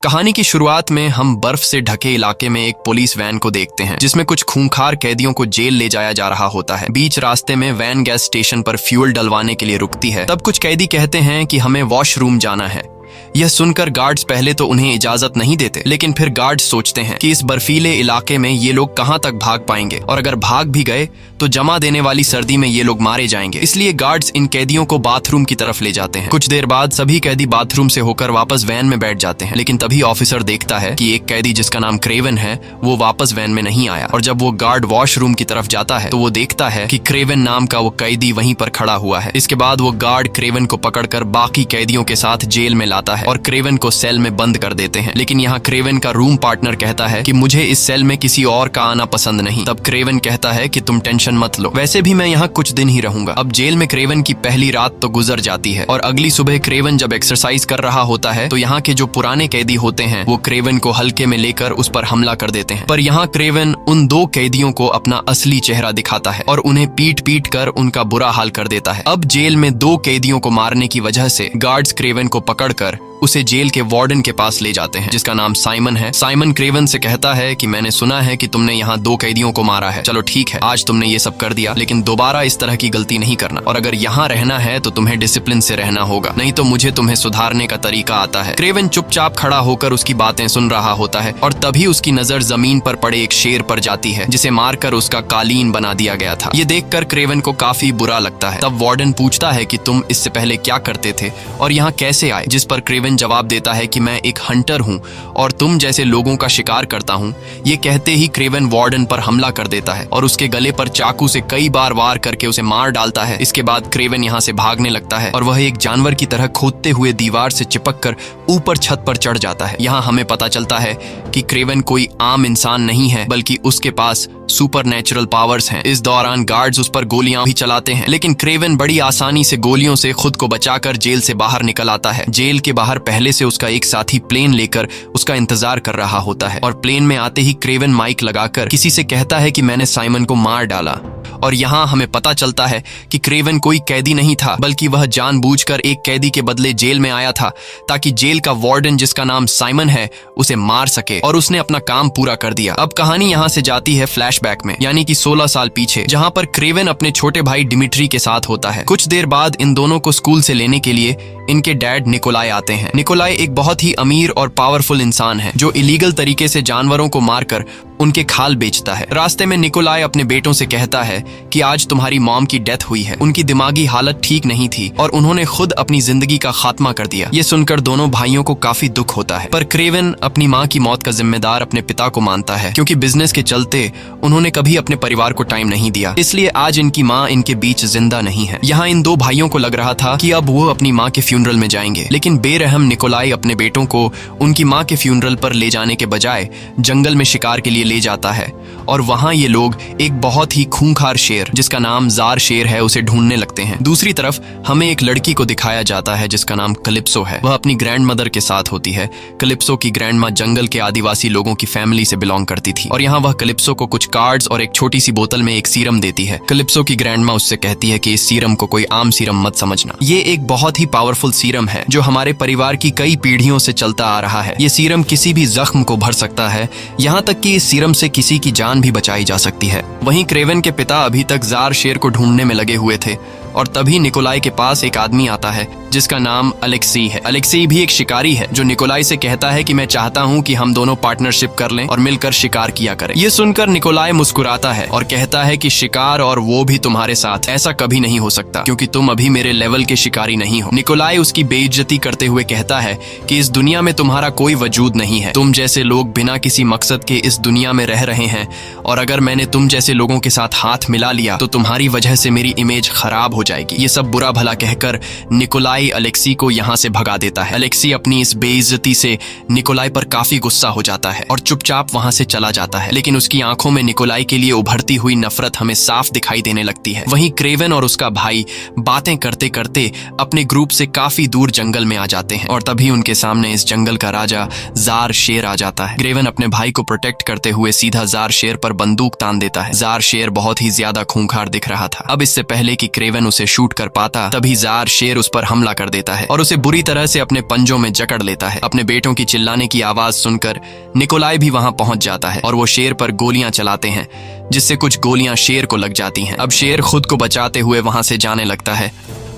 कहानी की शुरुआत में हम बर्फ से ढके इलाके में एक पुलिस वैन को देखते हैं जिसमें कुछ खूंखार कैदियों को जेल ले जाया जा रहा होता है। बीच रास्ते में वैन गैस स्टेशन पर फ्यूल डलवाने के लिए रुकती है। तब कुछ कैदी कहते हैं कि हमें वॉशरूम जाना है। यह सुनकर गार्ड्स पहले तो उन्हें इजाजत नहीं देते, लेकिन फिर गार्ड्स सोचते हैं कि इस बर्फीले इलाके में ये लोग कहां तक भाग पाएंगे और अगर भाग भी गए तो जमा देने वाली सर्दी में ये लोग मारे जाएंगे। इसलिए गार्ड्स इन कैदियों को बाथरूम की तरफ ले जाते हैं। कुछ देर बाद सभी कैदी बाथरूम से होकर वापस वैन में बैठ जाते हैं, लेकिन तभी ऑफिसर देखता है कि एक कैदी जिसका नाम क्रेवन है वो वापस वैन में नहीं आया। और जब वो गार्ड वॉशरूम की तरफ जाता है तो वो देखता है कि क्रेवन नाम का वो कैदी वहीं पर खड़ा हुआ है। इसके बाद वो गार्ड क्रेवन को पकड़कर बाकी कैदियों के साथ जेल में लाता है और क्रेवन को सेल में बंद कर देते हैं। लेकिन यहाँ क्रेवन का रूम पार्टनर कहता है कि मुझे इस सेल में किसी और का आना पसंद नहीं। तब क्रेवन कहता है कि तुम टेंशन मत लो, वैसे भी मैं यहाँ कुछ दिन ही रहूंगा। अब जेल में क्रेवन की पहली रात तो गुजर जाती है और अगली सुबह क्रेवन जब एक्सरसाइज कर रहा होता है तो यहाँ के जो पुराने कैदी होते हैं वो क्रेवन को हल्के में लेकर उस पर हमला कर देते हैं। पर यहाँ क्रेवन उन दो कैदियों को अपना असली चेहरा दिखाता है और उन्हें पीट पीट कर उनका बुरा हाल कर देता है। अब जेल में दो कैदियों को मारने की वजह से गार्ड्स क्रेवन को पकड़कर उसे जेल के वार्डन के पास ले जाते हैं जिसका नाम साइमन है। साइमन क्रेवन से कहता है कि मैंने सुना है कि तुमने यहाँ दो कैदियों को मारा है। चलो ठीक है, आज तुमने ये सब कर दिया, लेकिन दोबारा इस तरह की गलती नहीं करना और अगर यहाँ रहना है तो तुम्हें डिसिप्लिन से रहना होगा, नहीं तो मुझे तुम्हें सुधारने का तरीका आता है। क्रेवन चुपचाप खड़ा होकर उसकी बातें सुन रहा होता है और तभी उसकी नजर जमीन पर पड़े एक शेर पर जाती है जिसे मारकर उसका कालीन बना दिया गया था। ये देखकर क्रेवन को काफी बुरा लगता है। तब वार्डन पूछता है कि तुम इससे पहले क्या करते थे और यहाँ कैसे आए, जिस पर क्रेवन जवाब देता है कि मैं एक हंटर हूँ और तुम जैसे लोगों का शिकार करता हूँ। ये कहते ही क्रेवन वार्डन पर हमला कर देता है और उसके गले पर चाकू से कई बार वार करके उसे मार डालता है। इसके बाद क्रेवन यहाँ से भागने लगता है और वह एक जानवर की तरह खोदते हुए दीवार से चिपक कर ऊपर छत पर चढ़ जाता है। यहाँ हमें पता चलता है कि क्रेवन कोई आम इंसान नहीं है, बल्कि उसके पास सुपर नेचुरल पावर्स हैं। इस दौरान गार्ड्स उस पर गोलियां भी चलाते हैं, लेकिन क्रेवन बड़ी आसानी से गोलियों से खुद को बचाकर जेल से बाहर निकल आता है। जेल के बाहर पहले से उसका एक साथी प्लेन लेकर उसका इंतजार कर रहा होता है और प्लेन में आते ही क्रेवन माइक लगाकर किसी से कहता है कि मैंने साइमन को मार डाला। और यहाँ हमें पता चलता है कि क्रेवन कोई कैदी नहीं था, बल्कि वह जानबूझकर एक कैदी के बदले जेल में आया था ताकि जेल का वार्डन जिसका नाम साइमन है उसे मार सके, और उसने अपना काम पूरा कर दिया। अब कहानी यहाँ से जाती है फ्लैशबैक में, यानी कि 16 साल पीछे, जहाँ पर क्रेवन अपने छोटे भाई डिमिट्री के साथ होता है। कुछ देर बाद इन दोनों को स्कूल से लेने के लिए इनके डैड निकोलाई आते हैं। निकोलाई एक बहुत ही अमीर और पावरफुल इंसान है जो इलीगल तरीके से जानवरों को मारकर उनके खाल बेचता है। रास्ते में निकोलाई अपने बेटों से कहता है कि आज तुम्हारी मॉम की डेथ हुई है। उनकी दिमागी हालत ठीक नहीं थी और उन्होंने खुद अपनी जिंदगी का खात्मा कर दिया। ये सुनकर दोनों भाइयों को काफी दुख होता है, पर क्रेवन अपनी माँ की मौत का जिम्मेदार अपने पिता को मानता है, क्योंकि बिजनेस के चलते उन्होंने कभी अपने परिवार को टाइम नहीं दिया। इसलिए आज इनकी माँ इनके बीच जिंदा नहीं है। यहाँ इन दो भाइयों को लग रहा था कि अब वो अपनी माँ के फ्यूनरल में जाएंगे, लेकिन बेरहम निकोलाई अपने बेटों को उनकी माँ के फ्यूनरल पर ले जाने के बजाय जंगल में शिकार के लिए ले जाता है और वहां ये लोग एक बहुत ही खूंखार शेर जिसका नाम जार शेर है उसे ढूंढने लगते हैं। दूसरी तरफ हमें एक लड़की को दिखाया जाता है जिसका नाम कलिप्सो है। वह अपनी ग्रैंड मदर के साथ होती है। कलिप्सो की ग्रैंड माँ जंगल के आदिवासी लोगों की फैमिली से बिलोंग करती थी और यहाँ वह कलिप्सो को कुछ कार्ड्स और एक छोटी सी बोतल में एक सीरम देती है। कलिप्सो की ग्रैंड माँ उससे कहती है कि इस सीरम को कोई आम सीरम मत समझना, ये एक बहुत ही पावरफुल सीरम है जो हमारे परिवार की कई पीढ़ियों से चलता आ रहा है। ये सीरम किसी भी जख्म को भर सकता है, यहाँ तक कि इस सीरम से किसी की जान भी बचाई जा सकती है। वहीं क्रेवन के पिता अभी तक जार शेर को ढूंढने में लगे हुए थे और तभी निकोलाई के पास एक आदमी आता है जिसका नाम अलेक्सी है। अलेक्सी भी एक शिकारी है जो निकोलाई से कहता है कि मैं चाहता हूँ कि हम दोनों पार्टनरशिप कर लें और मिलकर शिकार किया करें। ये सुनकर निकोलाई मुस्कुराता है और कहता है कि शिकार और वो भी तुम्हारे साथ, ऐसा कभी नहीं हो सकता क्योंकि तुम अभी मेरे लेवल के शिकारी नहीं हो। निकोलाई उसकी बेइज्जती करते हुए कहता है कि इस दुनिया में तुम्हारा कोई वजूद नहीं है। तुम जैसे लोग बिना किसी मकसद के इस दुनिया में रह रहे हैं और अगर मैंने तुम जैसे लोगों के साथ हाथ मिला लिया तो तुम्हारी वजह से मेरी इमेज खराब हो जाएगी। ये सब बुरा भला कहकर निकोलाई अलेक्सी को यहाँ से भगा देता है। अलेक्सी अपनी इस बेइज्जती से निकोलाई पर काफी गुस्सा हो जाता है और चुपचाप वहाँ से चला जाता है, लेकिन उसकी आंखों में निकोलाई के लिए उभरती हुई नफरत हमें साफ दिखाई देने लगती है। वहीं क्रेवन और उसका भाई बातें करते करते अपने ग्रुप से काफी दूर जंगल में आ जाते हैं और तभी उनके सामने इस जंगल का राजा जार शेर आ जाता है। क्रेवन अपने भाई को प्रोटेक्ट करते हुए सीधा जार शेर पर बंदूक तान देता है। जार शेर बहुत ही ज्यादा खूंखार दिख रहा था। अब इससे पहले कि क्रेवन उसे शूट कर पाता तभी जार शेर उस पर हमला कर देता है और उसे बुरी तरह से अपने पंजों में जकड़ लेता है। अपने बेटों की चिल्लाने की आवाज सुनकर निकोलाई भी वहां पहुंच जाता है और वो शेर पर गोलियां चलाते हैं, जिससे कुछ गोलियां शेर को लग जाती हैं। अब शेर खुद को बचाते हुए वहां से जाने लगता है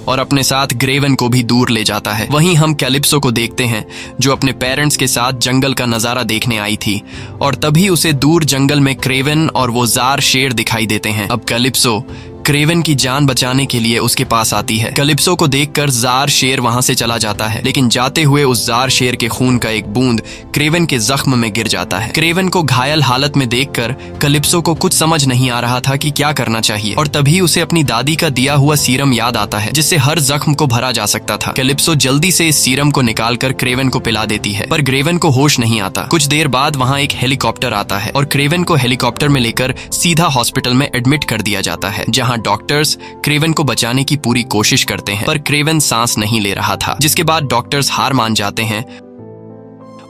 और अपने साथ ग्रेवन को भी दूर ले जाता है। वहीं हम कैलिप्सो को देखते हैं जो अपने पेरेंट्स के साथ जंगल का नजारा देखने आई थी और तभी उसे दूर जंगल में क्रेवन और वो जार शेर दिखाई देते हैं। अब कैलिप्सो क्रेवन की जान बचाने के लिए उसके पास आती है। कैलिप्सो को देखकर जार शेर वहां से चला जाता है, लेकिन जाते हुए उस जार शेर के खून का एक बूंद क्रेवन के जख्म में गिर जाता है। क्रेवन को घायल हालत में देखकर कैलिप्सो को कुछ समझ नहीं आ रहा था कि क्या करना चाहिए और तभी उसे अपनी दादी का दिया हुआ सीरम याद आता है जिससे हर जख्म को भरा जा सकता था। कैलिप्सो जल्दी से इस सीरम को निकालकर क्रेवन को पिला देती है, पर क्रेवन को होश नहीं आता। कुछ देर बाद वहाँ एक हेलीकॉप्टर आता है और क्रेवन को हेलीकॉप्टर में लेकर सीधा हॉस्पिटल में एडमिट कर दिया जाता है, जहाँ डॉक्टर्स क्रेवन को बचाने की पूरी कोशिश करते हैं, पर क्रेवन सांस नहीं ले रहा था, जिसके बाद डॉक्टर्स हार मान जाते हैं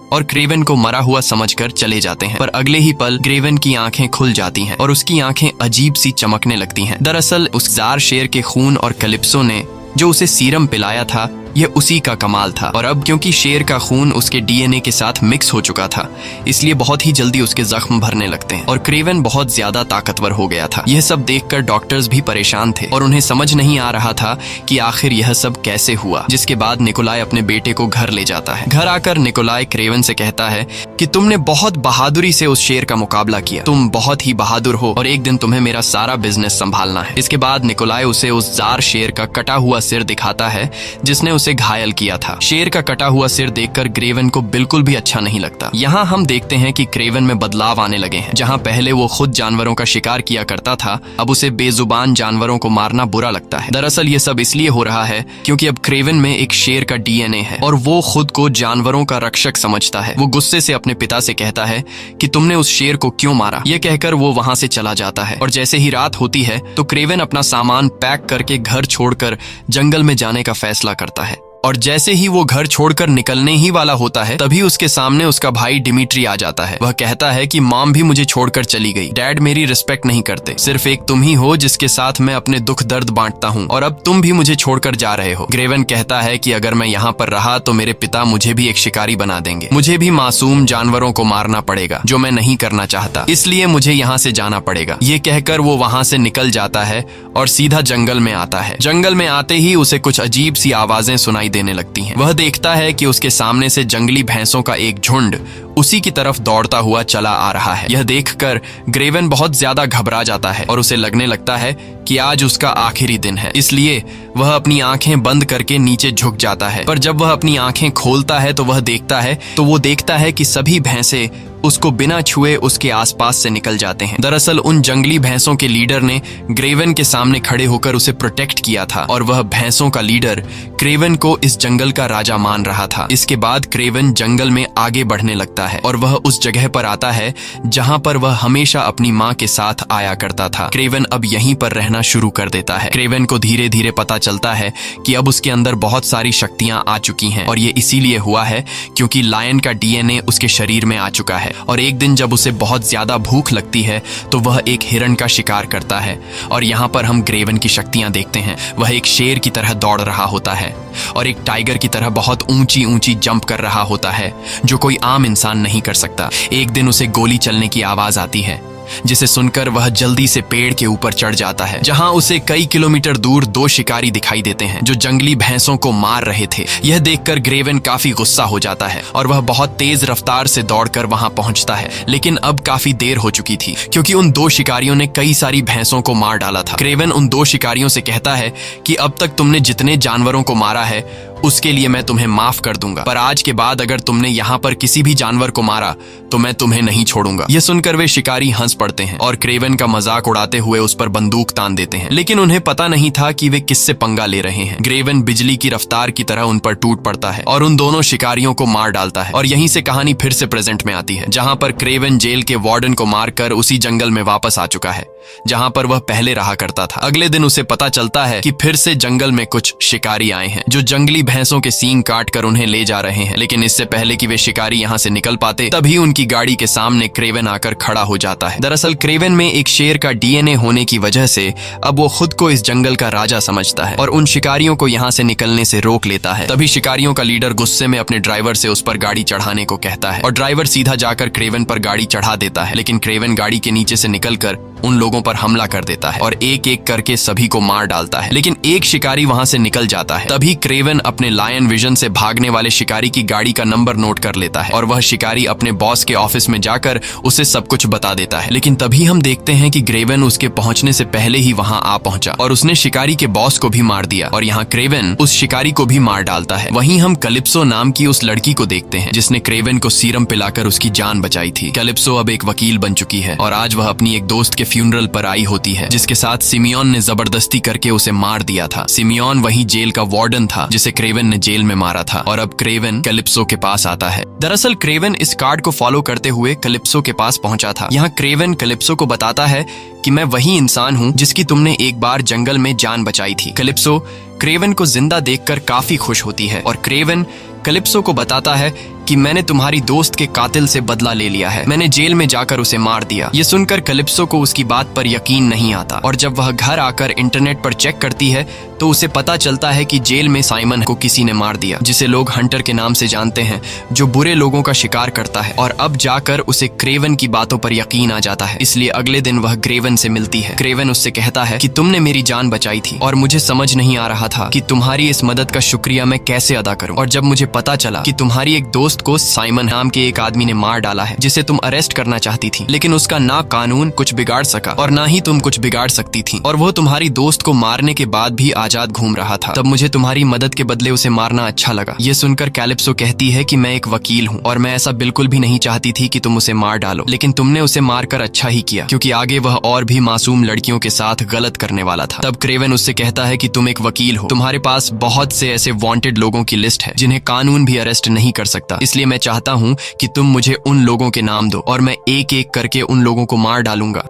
और क्रेवन को मरा हुआ समझकर चले जाते हैं। पर अगले ही पल क्रेवन की आंखें खुल जाती हैं और उसकी आंखें अजीब सी चमकने लगती हैं। दरअसल उस जार शेर के खून और कैलिप्सो ने जो उसे सीरम पिलाया था यह उसी का कमाल था और अब क्योंकि शेर का खून उसके डीएनए के साथ मिक्स हो चुका था, इसलिए बहुत ही जल्दी उसके जख्म भरने लगते हैं और क्रेवन बहुत ज्यादा ताकतवर हो गया था। यह सब देखकर डॉक्टर्स भी परेशान थे और उन्हें समझ नहीं आ रहा था कि आखिर यह सब कैसे हुआ। जिसके बाद निकोलाई अपने बेटे को घर ले जाता है। घर आकर निकोलाई क्रेवन से कहता है कि तुमने बहुत बहादुरी से उस शेर का मुकाबला किया, तुम बहुत ही बहादुर हो और एक दिन तुम्हें मेरा सारा बिजनेस संभालना है। इसके बाद निकोलाई उसे उस जार शेर का कटा हुआ सिर दिखाता है जिसने उसे घायल किया था। शेर का कटा हुआ सिर देखकर क्रेवन को बिल्कुल भी अच्छा नहीं लगता। यहाँ हम देखते हैं कि क्रेवन में बदलाव आने लगे हैं। जहाँ पहले वो खुद जानवरों का शिकार किया करता था, अब उसे बेजुबान जानवरों को मारना बुरा लगता है। दरअसल ये सब इसलिए हो रहा है क्योंकि अब क्रेवन में एक शेर का डीएनए है और वो खुद को जानवरों का रक्षक समझता है। वो गुस्से से अपने पिता से कहता है कि तुमने उस शेर को क्यों मारा। ये कहकर वो वहां से चला जाता है और जैसे ही रात होती है तो क्रेवन अपना सामान पैक करके घर छोड़कर जंगल में जाने का फैसला करता है और जैसे ही वो घर छोड़कर निकलने ही वाला होता है तभी उसके सामने उसका भाई डिमिट्री आ जाता है। वह कहता है कि मॉम भी मुझे छोड़कर चली गई, डैड मेरी रिस्पेक्ट नहीं करते, सिर्फ एक तुम ही हो जिसके साथ मैं अपने दुख दर्द बांटता हूँ और अब तुम भी मुझे छोड़कर जा रहे हो। क्रेवन कहता है कि अगर मैं यहाँ पर रहा तो मेरे पिता मुझे भी एक शिकारी बना देंगे, मुझे भी मासूम जानवरों को मारना पड़ेगा जो मैं नहीं करना चाहता, इसलिए मुझे यहाँ से जाना पड़ेगा। ये कहकर वो वहाँ से निकल जाता है और सीधा जंगल में आता है। जंगल में आते ही उसे कुछ अजीब सी आवाजें सुनाई देने लगती हैं। वह देखता है कि उसके सामने से जंगली भैंसों का एक झुंड उसी की तरफ दौड़ता हुआ चला आ रहा है। यह देखकर क्रेवन बहुत ज्यादा घबरा जाता है और उसे लगने लगता है कि आज उसका आखिरी दिन है, इसलिए वह अपनी आंखें बंद करके नीचे झुक जाता है। पर जब वह अपनी आंखें खोलता है तो वह देखता है कि सभी भैंसे उसको बिना छुए उसके आसपास से निकल जाते हैं। दरअसल उन जंगली भैंसों के लीडर ने क्रेवन के सामने खड़े होकर उसे प्रोटेक्ट किया था और वह भैंसों का लीडर क्रेवन को इस जंगल का राजा मान रहा था। इसके बाद क्रेवन जंगल में आगे बढ़ने लगता है और वह उस जगह पर आता है जहां पर वह हमेशा अपनी माँ के साथ आया करता था। क्रेवन अब यहीं पर रहना शुरू कर देता है। क्रेवन को धीरे धीरे पता चलता है कि अब उसके अंदर बहुत सारी शक्तियां आ चुकी हैं और ये इसीलिए हुआ है क्योंकि लायन का डीएनए उसके शरीर में आ चुका है। और एक दिन जब उसे बहुत ज्यादा भूख लगती है तो वह एक हिरण का शिकार करता है और यहाँ पर हम क्रेवन की शक्तियां देखते हैं। वह एक शेर की तरह दौड़ रहा होता है और एक टाइगर की तरह बहुत ऊंची ऊंची जंप कर रहा होता है जो कोई आम इंसान नहीं कर सकता। एक दिन उसे गोली चलने की आवाज आती है जिसे सुनकर वह जल्दी से पेड़ के ऊपर चढ़ जाता है, जहां उसे कई किलोमीटर दूर दो शिकारी दिखाई देते हैं जो जंगली भैंसों को मार रहे थे। यह देखकर क्रेवन काफी गुस्सा हो जाता है और वह बहुत तेज रफ्तार से दौड़कर वहां पहुंचता है, लेकिन अब काफी देर हो चुकी थी क्योंकि उन दो शिकारियों ने कई सारी भैंसों को मार डाला था। क्रेवन उन दो शिकारियों से कहता है कि अब तक तुमने जितने जानवरों को मारा है उसके लिए मैं तुम्हें माफ कर दूंगा, पर आज के बाद अगर तुमने यहाँ पर किसी भी जानवर को मारा तो मैं तुम्हें नहीं छोड़ूंगा। यह सुनकर वे शिकारी हंस पड़ते हैं और क्रेवन का मजाक उड़ाते हुए उस पर बंदूक तान देते हैं, लेकिन उन्हें पता नहीं था कि वे किससे पंगा ले रहे हैं। क्रेवन बिजली की रफ्तार की तरह उन पर टूट पड़ता है और उन दोनों शिकारियों को मार डालता है और यहीं से कहानी फिर से प्रेजेंट में आती है, जहाँ पर क्रेवन जेल के वार्डन को मारकर उसी जंगल में वापस आ चुका है जहाँ पर वह पहले रहा करता था। अगले दिन उसे पता चलता है कि फिर से जंगल में कुछ शिकारी आए हैं जो जंगली भैंसों के सींग काट कर उन्हें ले जा रहे हैं। लेकिन इससे पहले कि वे शिकारी यहाँ से निकल पाते, तभी उनकी गाड़ी के सामने क्रेवन आकर खड़ा हो जाता है। दरअसल क्रेवन में एक शेर का डीएनए होने की वजह से अब वो खुद को इस जंगल का राजा समझता है और उन शिकारियों को यहाँ से निकलने से रोक लेता है। तभी शिकारियों का लीडर गुस्से में अपने ड्राइवर से उस पर गाड़ी चढ़ाने को कहता है और ड्राइवर सीधा जाकर क्रेवन पर गाड़ी चढ़ा देता है। लेकिन क्रेवन गाड़ी के नीचे से निकलकर उन लोगों पर हमला कर देता है और एक एक करके सभी को मार डालता है। लेकिन एक शिकारी वहां से निकल जाता है। तभी क्रेवन अपने लायन विजन से भागने वाले शिकारी की गाड़ी का नंबर नोट कर लेता है और वह शिकारी अपने बॉस के ऑफिस में जाकर उसे सब कुछ बता देता है। लेकिन तभी हम देखते हैं कि क्रेवन उसके पहुंचने से पहले ही वहां आ पहुंचा और उसने शिकारी के बॉस को भी मार दिया और यहाँ क्रेवन उस शिकारी को भी मार डालता है। वहीं हम कैलिप्सो नाम की उस लड़की को देखते हैं जिसने क्रेवन को सीरम पिलाकर उसकी जान बचाई थी। कैलिप्सो अब एक वकील बन चुकी है और आज वह अपनी एक दोस्त के फ्यूनरल पर आई होती है जिसके साथ सिमियोन ने जबरदस्ती करके उसे मार दिया था। सिमियोन वही जेल का वार्डन था जिसे क्रेवन ने जेल में मारा था और अब क्रेवन कैलिप्सो के पास आता है। दरअसल क्रेवन इस कार्ड को फॉलो करते हुए कैलिप्सो के पास पहुंचा था। यहाँ क्रेवन कैलिप्सो को बताता है कि मैं वही इंसान हूँ जिसकी तुमने एक बार जंगल में जान बचाई थी। कैलिप्सो क्रेवन को जिंदा देखकर काफी खुश होती है और क्रेवन कैलिप्सो को बताता है कि मैंने तुम्हारी दोस्त के कातिल से बदला ले लिया है, मैंने जेल में जाकर उसे मार दिया। ये सुनकर कैलिप्सो को उसकी बात पर यकीन नहीं आता और जब वह घर आकर इंटरनेट पर चेक करती है तो उसे पता चलता है कि जेल में साइमन को किसी ने मार दिया, जिसे लोग हंटर के नाम से जानते हैं, जो बुरे लोगों का शिकार करता है। और अब जाकर उसे क्रेवन की बातों पर यकीन आ जाता है। इसलिए अगले दिन वह क्रेवन से मिलती है। क्रेवन उससे कहता है कि तुमने मेरी जान बचाई थी और मुझे समझ नहीं आ रहा था कि तुम्हारी इस मदद का शुक्रिया मैं कैसे अदा करूं। और जब मुझे पता चला कि तुम्हारी एक दोस्त को साइमन नाम के एक आदमी ने मार डाला है जिसे तुम अरेस्ट करना चाहती थी, लेकिन उसका ना कानून कुछ बिगाड़ सका और ना ही तुम कुछ बिगाड़ सकती थी और वो तुम्हारी दोस्त को मारने के बाद भी आजाद घूम रहा था, तब मुझे तुम्हारी मदद के बदले उसे मारना अच्छा लगा। ये सुनकर कैलिप्सो कहती है कि मैं एक वकील हूँ और मैं ऐसा बिल्कुल भी नहीं चाहती थी कि तुम उसे मार डालो, लेकिन तुमने उसे मारकर अच्छा ही किया क्योंकि आगे वह और भी मासूम लड़कियों के साथ गलत करने वाला था। तब क्रेवन उससे कहता है कि तुम एक वकील हो, तुम्हारे पास बहुत से ऐसे वांटेड लोगों की लिस्ट है जिन्हें कानून भी अरेस्ट नहीं कर सकता, इसलिए मैं चाहता हूँ कि तुम मुझे उन लोगों के नाम दो और मैं एक एक करके उन लोगों को मार डालूंगा।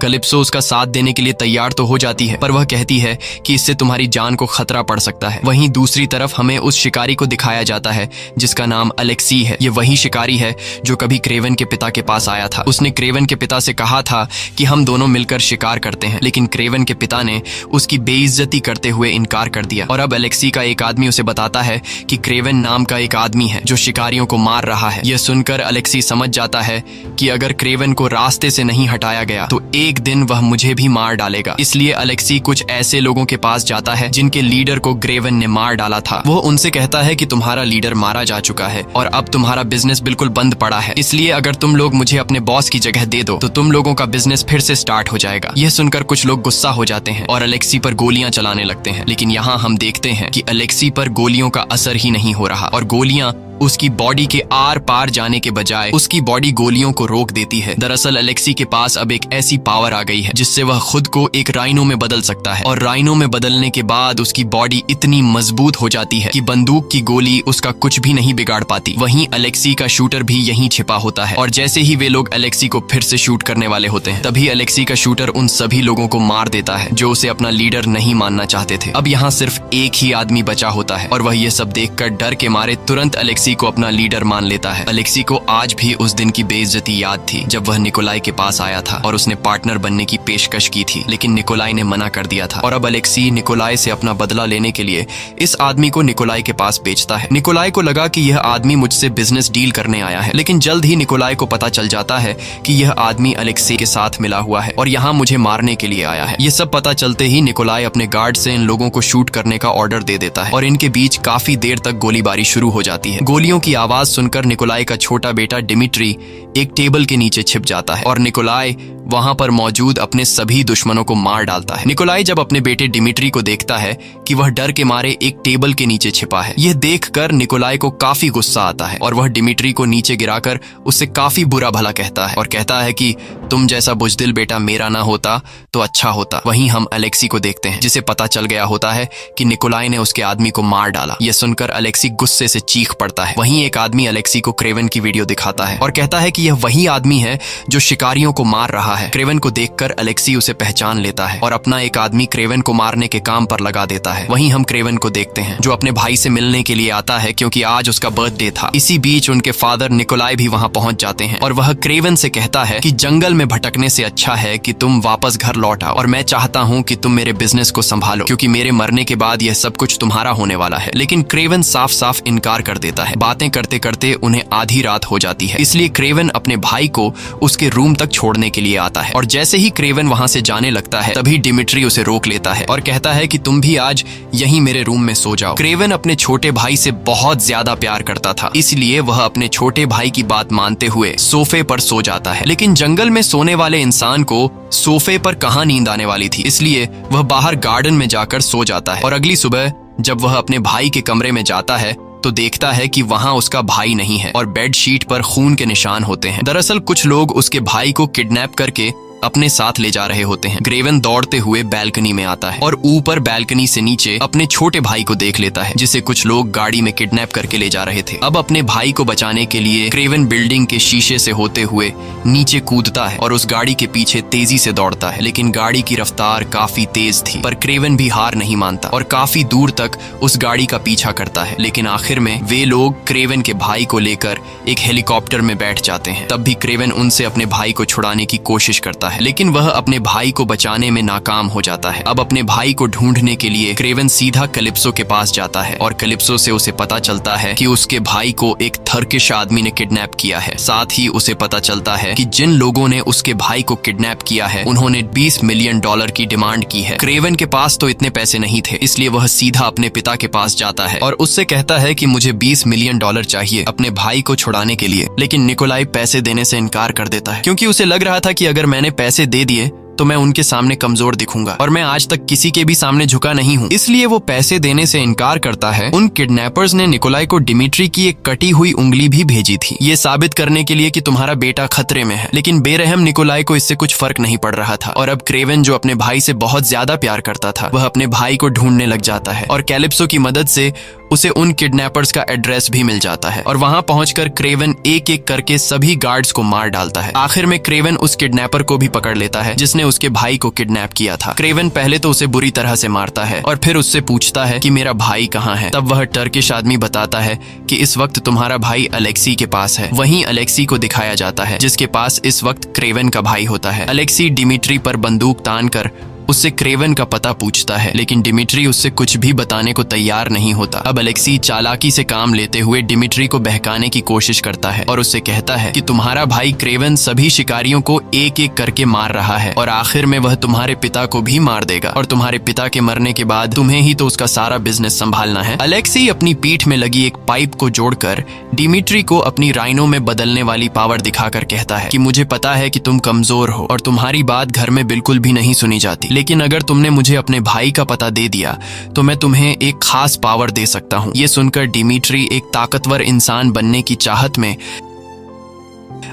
कैलिप्सो उसका साथ देने के लिए तैयार तो हो जाती है, पर वह कहती है कि इससे तुम्हारी जान को खतरा पड़ सकता है। वहीं दूसरी तरफ हमें उस शिकारी को दिखाया जाता है जिसका नाम अलेक्सी है। ये वही शिकारी है जो कभी क्रेवन के पिता के पास आया था। उसने क्रेवन के पिता से कहा था कि हम दोनों मिलकर शिकार करते हैं, लेकिन क्रेवन के पिता ने उसकी बेइज्जती करते हुए इनकार कर दिया। और अब अलेक्सी का एक आदमी उसे बताता है कि क्रेवन नाम का एक आदमी है जो शिकारियों को मार रहा है। यह सुनकर अलेक्सी समझ जाता है कि अगर क्रेवन को रास्ते से नहीं हटाया गया तो एक दिन वह मुझे भी मार डालेगा। इसलिए अलेक्सी कुछ ऐसे लोगों के पास जाता है जिनके लीडर को क्रेवन ने मार डाला था। वो उनसे कहता है कि तुम्हारा लीडर मारा जा चुका है और अब तुम्हारा बिजनेस बिल्कुल बंद पड़ा है, इसलिए अगर तुम लोग मुझे अपने बॉस की जगह दे दो तो तुम लोगों का बिजनेस फिर से स्टार्ट हो जाएगा। यह सुनकर कुछ लोग गुस्सा हो जाते हैं और अलेक्सी पर गोलियां चलाने लगते हैं, लेकिन यहाँ हम देखते हैं कि अलेक्सी पर गोलियों का असर ही नहीं हो रहा और गोलियां उसकी बॉडी के आर पार जाने के बजाय उसकी बॉडी गोलियों को रोक देती है। दरअसल अलेक्सी के पास अब एक ऐसी पावर आ गई है जिससे वह खुद को एक राइनो में बदल सकता है और राइनो में बदलने के बाद उसकी बॉडी इतनी मजबूत हो जाती है कि बंदूक की गोली उसका कुछ भी नहीं बिगाड़ पाती। वहीं अलेक्सी का शूटर भी यहीं छिपा होता है और जैसे ही वे लोग अलेक्सी को फिर से शूट करने वाले होते हैं तभी अलेक्सी का शूटर उन सभी लोगों को मार देता है जो उसे अपना लीडर नहीं मानना चाहते थे। अब यहाँ सिर्फ एक ही आदमी बचा होता है और वह ये सब देखकर डर के मारे तुरंत अलेक्सी को अपना लीडर मान लेता है। अलेक्सी को आज भी उस दिन की बेइज्जती याद थी जब वह निकोलाई के पास आया था और उसने पार्टनर बनने की पेशकश की थी, लेकिन निकोलाई ने मना कर दिया था। और अब अलेक्सी निकोलाई से अपना बदला लेने के लिए इस आदमी को निकोलाई के पास भेजता है। निकोलाई को लगा कि यह आदमी मुझसे बिजनेस डील करने आया है, लेकिन जल्द ही निकोलाई को पता चल जाता है कि यह आदमी अलेक्सी के साथ मिला हुआ है और यहाँ मुझे मारने के लिए आया है। ये सब पता चलते ही निकोलाई अपने गार्ड से इन लोगों को शूट करने का ऑर्डर दे देता है और इनके बीच काफी देर तक गोलीबारी शुरू हो जाती है। गोलियों की आवाज सुनकर निकोलाई का छोटा बेटा डिमिट्री एक टेबल के नीचे छिप जाता है और निकोलाई वहां पर मौजूद अपने सभी दुश्मनों को मार डालता है। निकोलाई जब अपने बेटे डिमिट्री को देखता है कि वह डर के मारे एक टेबल के नीचे छिपा है, यह देखकर निकोलाई को काफी गुस्सा आता है और वह डिमिट्री को नीचे गिराकर उससे काफी बुरा भला कहता है और कहता है कि तुम जैसा बुजदिल बेटा मेरा ना होता तो अच्छा होता। वहीं हम अलेक्सी को देखते हैं जिसे पता चल गया होता है कि निकोलाई ने उसके आदमी को मार डाला। यह सुनकर अलेक्सी गुस्से से चीख पड़ता जाता है। वहीं एक आदमी अलेक्सी को क्रेवन की वीडियो दिखाता है और कहता है कि यह वही आदमी है जो शिकारियों को मार रहा है। क्रेवन को देखकर अलेक्सी उसे पहचान लेता है और अपना एक आदमी क्रेवन को मारने के काम पर लगा देता है। वहीं हम क्रेवन को देखते हैं जो अपने भाई से मिलने के लिए आता है क्योंकि आज उसका बर्थडे था। इसी बीच उनके फादर निकोलाई भी वहां पहुंच जाते हैं और वह क्रेवन से कहता है कि जंगल में भटकने से अच्छा है कि तुम वापस घर लौट आओ और मैं चाहता हूं कि तुम मेरे बिजनेस को संभालो क्योंकि मेरे मरने के बाद यह सब कुछ तुम्हारा होने वाला है। लेकिन क्रेवन साफ साफ इनकार कर देता है। बातें करते करते उन्हें आधी रात हो जाती है, इसलिए क्रेवन अपने भाई को उसके रूम तक छोड़ने के लिए आता है और जैसे ही क्रेवन वहां से जाने लगता है तभी डिमिट्री उसे रोक लेता है और कहता है कि तुम भी आज यहीं मेरे रूम में सो जाओ। क्रेवन अपने छोटे भाई से बहुत ज्यादा प्यार करता था, इसलिए वह अपने छोटे भाई की बात मानते हुए सोफे पर सो जाता है। लेकिन जंगल में सोने वाले इंसान को सोफे पर कहां नींद आने वाली थी, इसलिए वह बाहर गार्डन में जाकर सो जाता है और अगली सुबह जब वह अपने भाई के कमरे में जाता है तो देखता है कि वहां उसका भाई नहीं है और बेडशीट पर खून के निशान होते हैं। दरअसल कुछ लोग उसके भाई को किडनैप करके अपने साथ ले जा रहे होते हैं। क्रेवन दौड़ते हुए बैल्कनी में आता है और ऊपर बैल्कनी से नीचे अपने छोटे भाई को देख लेता है जिसे कुछ लोग गाड़ी में किडनैप करके ले जा रहे थे। अब अपने भाई को बचाने के लिए क्रेवन बिल्डिंग के शीशे से होते हुए नीचे कूदता है और उस गाड़ी के पीछे तेजी से दौड़ता है। लेकिन गाड़ी की रफ्तार काफी तेज थी, पर क्रेवन भी हार नहीं मानता और काफी दूर तक उस गाड़ी का पीछा करता है। लेकिन आखिर में वे लोग क्रेवन के भाई को लेकर एक हेलीकॉप्टर में बैठ जाते हैं। तब भी क्रेवन उनसे अपने भाई को छुड़ाने की कोशिश करता है, लेकिन वह अपने भाई को बचाने में नाकाम हो जाता है। अब अपने भाई को ढूंढने के लिए क्रेवन सीधा कैलिप्सो के पास जाता है और कैलिप्सो से उसे पता चलता है कि उसके भाई को एक टर्किश आदमी ने किडनैप किया है। साथ ही उसे पता चलता है कि जिन लोगों ने उसके भाई को किडनैप किया है उन्होंने $20 मिलियन की डिमांड की है। क्रेवन के पास तो इतने पैसे नहीं थे, इसलिए वह सीधा अपने पिता के पास जाता है और उससे कहता है कि मुझे $20 मिलियन चाहिए अपने भाई को छुड़ाने के लिए। लेकिन निकोलाई पैसे देने से इनकार कर देता है क्योंकि उसे लग रहा था कि अगर मैंने पैसे दे दिए तो मैं उनके सामने कमजोर दिखूंगा और मैं आज तक किसी के भी सामने झुका नहीं हूँ, इसलिए वो पैसे देने से इनकार करता है। उन किडनैपर्स ने निकोलाई को डिमिट्री की एक कटी हुई उंगली भी भेजी थी, ये साबित करने के लिए कि तुम्हारा बेटा खतरे में है। लेकिन बेरहम निकोलाई को इससे कुछ फर्क नहीं पड़ रहा था और अब क्रेवन जो अपने भाई से बहुत ज्यादा प्यार करता था वह अपने भाई को ढूंढने लग जाता है और कैलिप्सो की मदद से उसे उन किडनैपर्स का एड्रेस भी मिल जाता है और वहां पहुंचकर क्रेवन एक एक करके सभी गार्ड्स को मार डालता है। आखिर में क्रेवन उस किडनैपर को भी पकड़ लेता है जिसने उसके भाई को किडनैप किया था। क्रेवन पहले तो उसे बुरी तरह से मारता है और फिर उससे पूछता है कि मेरा भाई कहाँ है। तब वह टर्किश आदमी बताता है कि इस वक्त तुम्हारा भाई अलेक्सी के पास है। वहीं अलेक्सी को दिखाया जाता है जिसके पास इस वक्त क्रेवन का भाई होता है। अलेक्सी डिमिट्री पर बंदूक तान कर उससे क्रेवन का पता पूछता है, लेकिन डिमिट्री उससे कुछ भी बताने को तैयार नहीं होता। अब अलेक्सी चालाकी से काम लेते हुए डिमिट्री को बहकाने की कोशिश करता है और उससे कहता है कि तुम्हारा भाई क्रेवन सभी शिकारियों को एक एक करके मार रहा है और आखिर में वह तुम्हारे पिता को भी मार देगा और तुम्हारे पिता के मरने के बाद तुम्हें ही तो उसका सारा बिजनेस संभालना है। अलेक्सी अपनी पीठ में लगी एक पाइप को जोड़कर डिमिट्री को अपनी राइनो में बदलने वाली पावर दिखाकर कहता है कि मुझे पता है कि तुम कमजोर हो और तुम्हारी बात घर में बिल्कुल भी नहीं सुनी जाती, लेकिन अगर तुमने मुझे अपने भाई का पता दे दिया तो मैं तुम्हें एक खास पावर दे सकता हूँ। ये सुनकर डिमिट्री एक ताकतवर इंसान बनने की चाहत में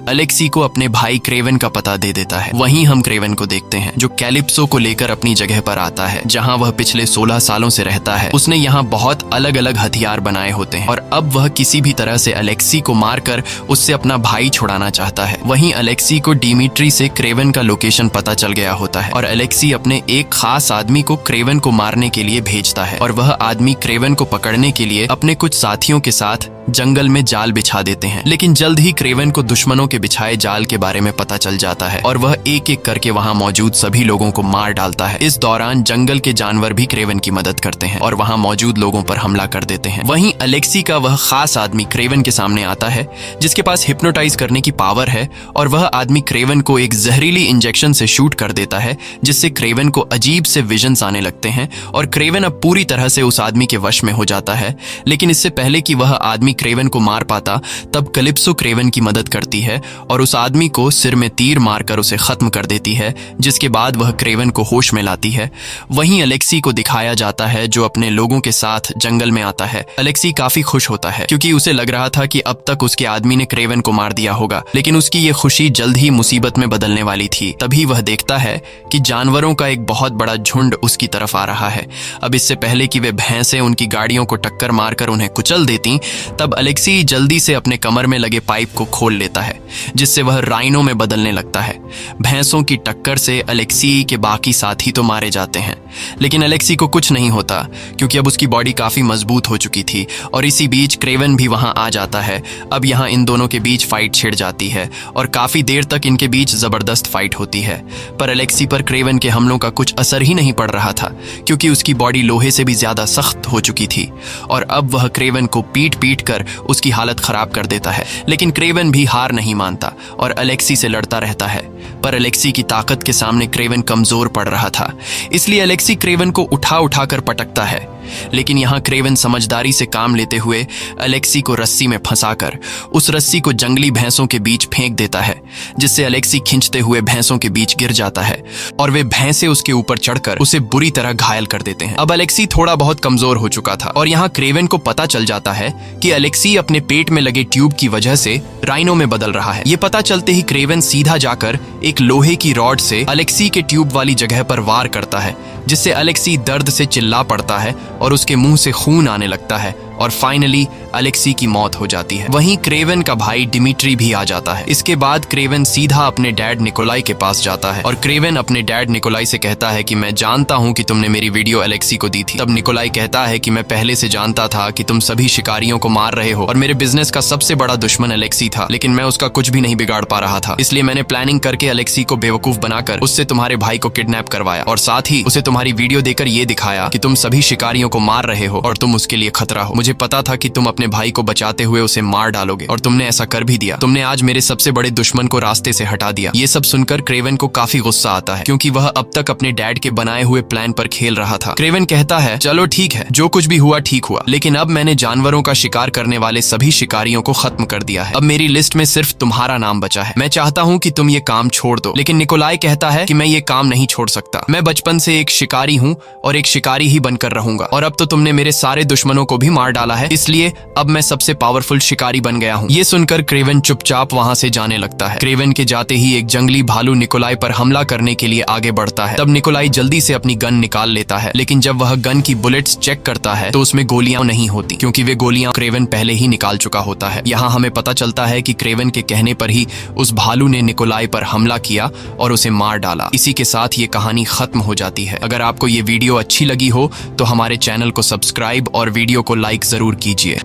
अलेक्सी को अपने भाई क्रेवन का पता दे देता है। वहीं हम क्रेवन को देखते हैं जो कैलिप्सो को लेकर अपनी जगह पर आता है जहां वह पिछले 16 सालों से रहता है। उसने यहाँ बहुत अलग अलग हथियार बनाए होते हैं और अब वह किसी भी तरह से अलेक्सी को मारकर उससे अपना भाई छुड़ाना चाहता है। वहीं अलेक्सी को डिमिट्री से क्रेवन का लोकेशन पता चल गया होता है और अलेक्सी अपने एक खास आदमी को क्रेवन को मारने के लिए भेजता है और वह आदमी क्रेवन को पकड़ने के लिए अपने कुछ साथियों के साथ जंगल में जाल बिछा देते हैं। लेकिन जल्द ही क्रेवन को दुश्मनों के बिछाए जाल के बारे में पता चल जाता है और वह एक एक करके वहां मौजूद सभी लोगों को मार डालता है। इस दौरान जंगल के जानवर भी क्रेवन की मदद करते हैं और वहां मौजूद लोगों पर हमला कर देते हैं। वहीं अलेक्सी का वह खास आदमी क्रेवन के सामने आता है जिसके पास हिप्नोटाइज करने की पावर है और वह आदमी क्रेवन को एक जहरीली इंजेक्शन से शूट कर देता है जिससे क्रेवन को अजीब से विजन्स आने लगते हैं और क्रेवन अब पूरी तरह से उस आदमी के वश में हो जाता है। लेकिन इससे पहले कि वह आदमी क्रेवन को मार पाता तब कैलिप्सो क्रेवन की मदद करती है और उस आदमी को सिर में तीर मारकर उसे खत्म कर देती है, जिसके बाद वह क्रेवन को होश में लाती है। वहीं अलेक्सी को दिखाया जाता है जो अपने लोगों के साथ जंगल में आता है। अलेक्सी काफी खुश होता है क्योंकि उसे लग रहा था कि अब तक उसके आदमी ने क्रेवन को मार दिया होगा, लेकिन उसकी ये खुशी जल्द ही मुसीबत में बदलने वाली थी। तभी वह देखता है कि जानवरों का एक बहुत बड़ा झुंड उसकी तरफ आ रहा है। अब इससे पहले कि वे भैंसें उनकी गाड़ियों को टक्कर मारकर उन्हें कुचल देती, तब अलेक्सी जल्दी से अपने कमर में लगे पाइप को खोल लेता है, जिससे वह राइनो में बदलने लगता है। भैंसों की टक्कर से अलेक्सी के बाकी साथी तो मारे जाते हैं, लेकिन अलेक्सी को कुछ नहीं होता क्योंकि अब उसकी बॉडी काफी मजबूत हो चुकी थी। और इसी बीच क्रेवन भी वहां आ जाता है। अब यहाँ इन दोनों के बीच फाइट छिड़ जाती है और काफी देर तक इनके बीच जबरदस्त फाइट होती है। पर अलेक्सी पर क्रेवन के हमलों का कुछ असर ही नहीं पड़ रहा था क्योंकि उसकी बॉडी लोहे से भी ज्यादा सख्त हो चुकी थी और अब वह क्रेवन को पीट पीट कर उसकी हालत खराब कर देता है। लेकिन क्रेवन भी हार नहीं मानता और अलेक्सी से लड़ता रहता है। पर अलेक्सी की ताकत के सामने क्रेवन कमजोर पड़ रहा था, इसलिए अलेक्सी क्रेवन को उठा उठा कर पटकता है। लेकिन यहाँ क्रेवन समझदारी से काम लेते हुए अलेक्सी को रस्सी में फंसाकर उस रस्सी को जंगली भैंसों के बीच फेंक देता है, जिससे अलेक्सी खींचते हुए भैंसों के बीच गिर जाता है और वे भैंसे उसके ऊपर चढ़कर उसे बुरी तरह घायल कर देते हैं। अब अलेक्सी थोड़ा बहुत कमजोर हो चुका था और यहाँ क्रेवन को पता चल जाता है कि अलेक्सी अपने पेट में लगे ट्यूब की वजह से राइनो में बदल रहा है। ये पता चलते ही क्रेवन सीधा जाकर एक लोहे की रॉड से अलेक्सी के ट्यूब वाली जगह पर वार करता है, जिससे अलेक्सी दर्द से चिल्ला पड़ता है और उसके मुंह से खून आने लगता है और फाइनली अलेक्सी की मौत हो जाती है। वहीं क्रेवन का भाई डिमिट्री भी आ जाता है। इसके बाद क्रेवन सीधा अपने डैड निकोलाई के पास जाता है और क्रेवन अपने डैड निकोलाई से कहता है कि मैं जानता हूं कि तुमने मेरी वीडियो अलेक्सी को दी थी। तब निकोलाई कहता है कि मैं पहले से जानता था कि तुम सभी शिकारियों को मार रहे हो और मेरे बिजनेस का सबसे बड़ा दुश्मन अलेक्सी था, लेकिन मैं उसका कुछ भी नहीं बिगाड़ पा रहा था। इसलिए मैंने प्लानिंग करके अलेक्सी को बेवकूफ बनाकर उससे तुम्हारे भाई को किडनैप करवाया और साथ ही उसे तुम्हारी वीडियो देकर ये दिखाया कि तुम सभी शिकारियों को मार रहे हो और तुम उसके लिए खतरा हो। मुझे पता था कि तुम अपने भाई को बचाते हुए उसे मार डालोगे और तुमने ऐसा कर भी दिया। तुमने आज मेरे सबसे बड़े दुश्मन को रास्ते से हटा दिया। ये सब सुनकर क्रेवन को काफी गुस्सा आता है क्योंकि वह अब तक अपने डैड के बनाए हुए प्लान पर खेल रहा था। क्रेवन कहता है, चलो ठीक है, जो कुछ भी हुआ ठीक हुआ, लेकिन अब मैंने जानवरों का शिकार करने वाले सभी शिकारियों को खत्म कर दिया है। अब मेरी लिस्ट में सिर्फ तुम्हारा नाम बचा है। मैं चाहता हूँ कि तुम ये काम छोड़ दो। लेकिन निकोलाई कहता है कि मैं ये काम नहीं छोड़ सकता। मैं बचपन से एक शिकारी हूँ और एक शिकारी ही बनकर रहूंगा और अब तो तुमने मेरे सारे दुश्मनों को भी मार डाला है, इसलिए अब मैं सबसे पावरफुल शिकारी बन गया हूँ। ये सुनकर क्रेवन चुपचाप वहाँ से जाने लगता है। क्रेवन के जाते ही एक जंगली भालू निकोलाई पर हमला करने के लिए आगे बढ़ता है। तब निकोलाई जल्दी से अपनी गन निकाल लेता है, लेकिन जब वह गन की बुलेट्स चेक करता है तो उसमें गोलियां नहीं होती क्योंकि वे गोलियां क्रेवन पहले ही निकाल चुका होता है। यहाँ हमें पता चलता है कि क्रेवन के कहने पर ही उस भालू ने निकोलाई पर हमला किया और उसे मार डाला। इसी के साथ ये कहानी खत्म हो जाती है। अगर आपको ये वीडियो अच्छी लगी हो तो हमारे चैनल को सब्सक्राइब और वीडियो को लाइक जरूर कीजिए।